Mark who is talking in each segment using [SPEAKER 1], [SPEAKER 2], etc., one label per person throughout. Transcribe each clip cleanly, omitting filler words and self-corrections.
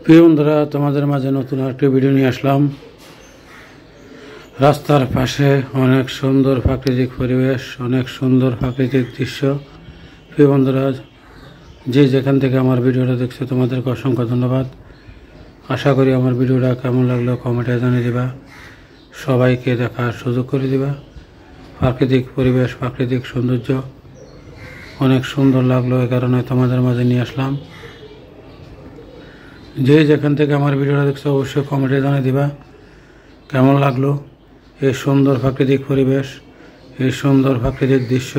[SPEAKER 1] প্রিয় বন্ধুরা, তোমাদের মাঝে নতুন একটা ভিডিও নিয়ে আসলাম। রাস্তার পাশে অনেক সুন্দর প্রাকৃতিক পরিবেশ, অনেক সুন্দর প্রাকৃতিক দৃশ্য। প্রিয় বন্ধুরা, যে যেখান থেকে আমার ভিডিওটা দেখছো তোমাদেরকে অসংখ্য ধন্যবাদ। আশা করি আমার ভিডিওটা কেমন লাগলো কমেন্টে জানিয়ে দিবা, সবাইকে দেখার সুযোগ করে দিবা। প্রাকৃতিক পরিবেশ, প্রাকৃতিক সৌন্দর্য অনেক সুন্দর লাগলো, এই কারণে তোমাদের মাঝে নিয়ে আসলাম। যে যেখান থেকে আমার ভিডিওটা দেখছো অবশ্যই কমেন্টে জানিয়ে দিবা কেমন লাগলো এই সুন্দর প্রাকৃতিক পরিবেশ, এই সুন্দর প্রাকৃতিক দৃশ্য।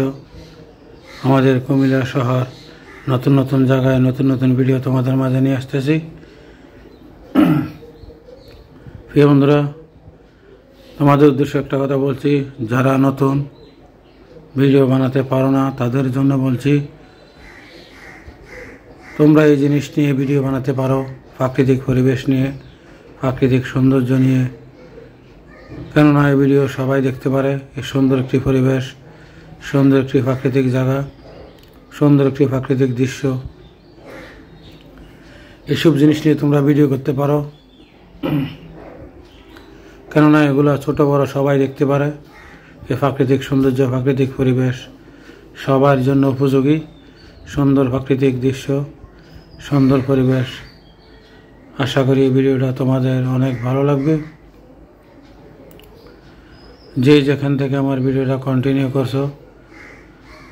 [SPEAKER 1] আমাদের কুমিল্লা শহর নতুন নতুন জায়গায় নতুন নতুন ভিডিও তোমাদের মাঝে নিয়ে আসতেছি। প্রিয় বন্ধুরা, তোমাদের উদ্দেশ্যে একটা কথা বলছি, যারা নতুন ভিডিও বানাতে পারো না তাদের জন্য বলছি, তোমরা এই জিনিস নিয়ে ভিডিও বানাতে পারো, প্রাকৃতিক পরিবেশ নিয়ে, প্রাকৃতিক সৌন্দর্য নিয়ে। কেননা এই ভিডিও সবাই দেখতে পারে। এই সুন্দর একটি পরিবেশ, সুন্দর একটি প্রাকৃতিক জায়গা, সুন্দর একটি প্রাকৃতিক দৃশ্য, এসব জিনিস নিয়ে তোমরা ভিডিও করতে পারো। কেননা এগুলো ছোট বড় সবাই দেখতে পারে। এই প্রাকৃতিক সৌন্দর্য, প্রাকৃতিক পরিবেশ সবার জন্য উপযোগী। সুন্দর প্রাকৃতিক দৃশ্য, সুন্দর পরিবেশ। আশা করি এই ভিডিওটা তোমাদের অনেক ভালো লাগবে। যে যেখান থেকে আমার ভিডিওটা কন্টিনিউ করছো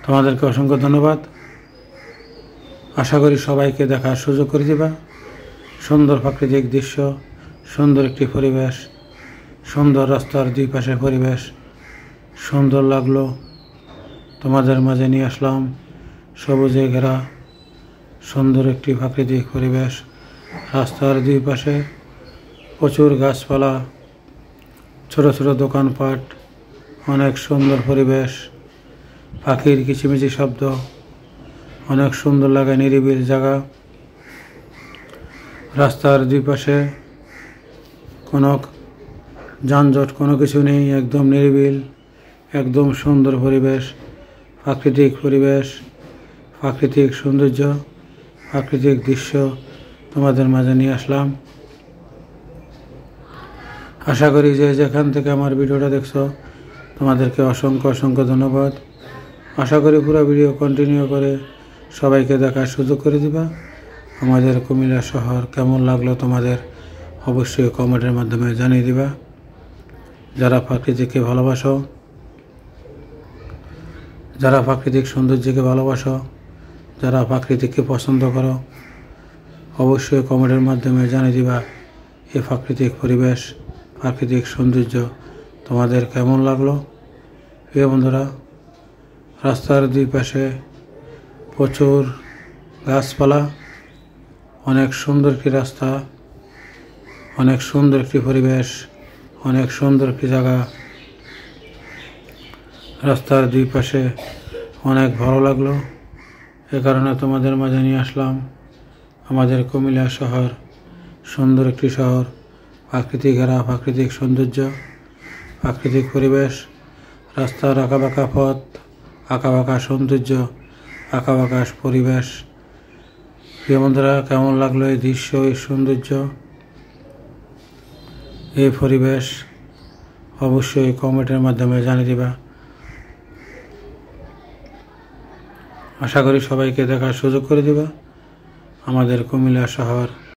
[SPEAKER 1] তোমাদেরকে অসংখ্য ধন্যবাদ। আশা করি সবাইকে দেখার সুযোগ করে দিবা। সুন্দর প্রাকৃতিক দৃশ্য, সুন্দর একটি পরিবেশ, সুন্দর রাস্তার দুই পাশে পরিবেশ সুন্দর লাগলো, তোমাদের মাঝে নিয়ে আসলাম। সবুজে ঘেরা সুন্দর একটি প্রাকৃতিক পরিবেশ, রাস্তার দুই পাশে প্রচুর গাছপালা, ছোট ছোট দোকানপাট, অনেক সুন্দর পরিবেশ, পাখির কিচিমিচি শব্দ, অনেক সুন্দর লাগে, নিরিবিলি জায়গা। রাস্তার দুই পাশে কোনো যানজট, কোনো কিছু নেই, একদম নিরিবিল, একদম সুন্দর পরিবেশ, প্রাকৃতিক পরিবেশ, প্রাকৃতিক সৌন্দর্য, প্রাকৃতিক দৃশ্য তোমাদের মাঝে নিয়ে আসলাম। আশা করি যে যেখান থেকে আমার ভিডিওটা দেখছো তোমাদেরকে অসংখ্য অসংখ্য ধন্যবাদ। আশা করি পুরো ভিডিও কন্টিনিউ করে সবাইকে দেখার সুযোগ করে দিবা। আমাদের কুমিল্লা শহর কেমন লাগলো তোমাদের অবশ্যই কমেন্টের মাধ্যমে জানিয়ে দিবা। যারা প্রাকৃতিককে ভালোবাসো, যারা প্রাকৃতিক সৌন্দর্যকে ভালোবাসো, যারা প্রাকৃতিককে পছন্দ করো, অবশ্যই কমেন্টের মাধ্যমে জানিয়ে দিবা এই প্রাকৃতিক পরিবেশ, প্রাকৃতিক সৌন্দর্য তোমাদের কেমন লাগলো। প্রিয় বন্ধুরা, রাস্তার দুই পাশে প্রচুর গাছপালা, অনেক সুন্দর একটি রাস্তা, অনেক সুন্দর একটি পরিবেশ, অনেক সুন্দর একটি জায়গা। রাস্তার দুই পাশে অনেক ভালো লাগলো, এ কারণে তোমাদের মাঝে নিয়ে আসলাম। আমাদের কুমিল্লা শহর সুন্দর একটি শহর, প্রাকৃতিক ঘেরা, প্রাকৃতিক সৌন্দর্য, প্রাকৃতিক পরিবেশ, রাস্তার আঁকাবাঁকা পথ, আঁকাবাঁকা সৌন্দর্য, আঁকাবাঁকা পরিবেশ। প্রিয় বন্ধুরা, কেমন লাগলো এই দৃশ্য, এই সৌন্দর্য, এই পরিবেশ অবশ্যই কমেন্টের মাধ্যমে জানিয়ে দিবা। আশা করি সবাইকে দেখার সুযোগ করে দিবা। আমাদের কুমিল্লা শহর